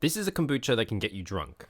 This is a kombucha that can get you drunk.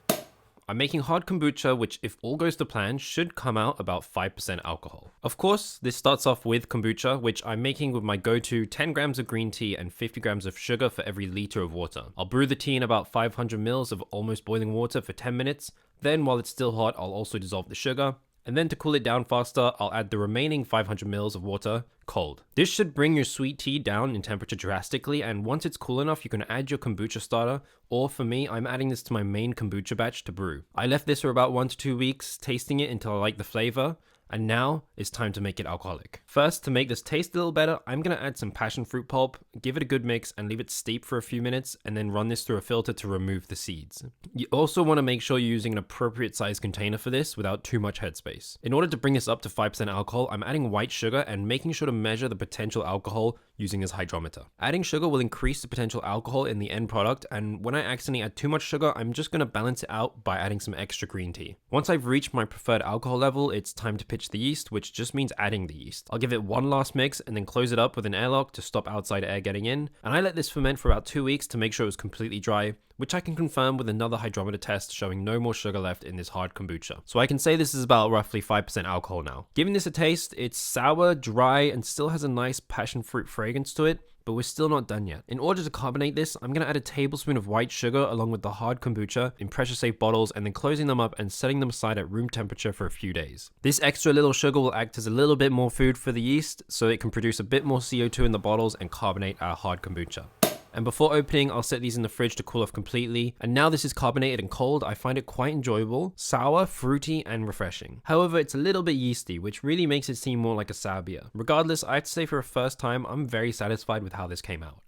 I'm making hard kombucha, which if all goes to plan, should come out about 5% alcohol. Of course, this starts off with kombucha, which I'm making with my go-to 10 grams of green tea and 50 grams of sugar for every liter of water. I'll brew the tea in about 500 mils of almost boiling water for 10 minutes. Then while it's still hot, I'll also dissolve the sugar. And then to cool it down faster, I'll add the remaining 500 mils of water cold. This should bring your sweet tea down in temperature drastically, and once it's cool enough, you can add your kombucha starter, or for me, I'm adding this to my main kombucha batch to brew. I left this for about 1 to 2 weeks, tasting it until I like the flavor, and now it's time to make it alcoholic. First, to make this taste a little better, I'm gonna add some passion fruit pulp, give it a good mix, and leave it steep for a few minutes, and then run this through a filter to remove the seeds. You also want to make sure you're using an appropriate size container for this without too much headspace. In order to bring this up to 5% alcohol, I'm adding white sugar and making sure to measure the potential alcohol using this hydrometer. Adding sugar will increase the potential alcohol in the end product, and when I accidentally add too much sugar, I'm just gonna balance it out by adding some extra green tea. Once I've reached my preferred alcohol level, it's time to pitch the yeast, which just means adding the yeast. I'll give it one last mix and then close it up with an airlock to stop outside air getting in, and I let this ferment for about 2 weeks to make sure it was completely dry, which I can confirm with another hydrometer test showing no more sugar left in this hard kombucha. So I can say this is about roughly 5% alcohol now. Giving this a taste, it's sour, dry, and still has a nice passion fruit fragrance to it, but we're still not done yet. In order to carbonate this, I'm gonna add a tablespoon of white sugar along with the hard kombucha in pressure safe bottles and then closing them up and setting them aside at room temperature for a few days. This extra little sugar will act as a little bit more food for the yeast so it can produce a bit more CO2 in the bottles and carbonate our hard kombucha. And before opening, I'll set these in the fridge to cool off completely. And now this is carbonated and cold, I find it quite enjoyable, sour, fruity, and refreshing. However, it's a little bit yeasty, which really makes it seem more like a sour beer. Regardless, I have to say for a first time, I'm very satisfied with how this came out.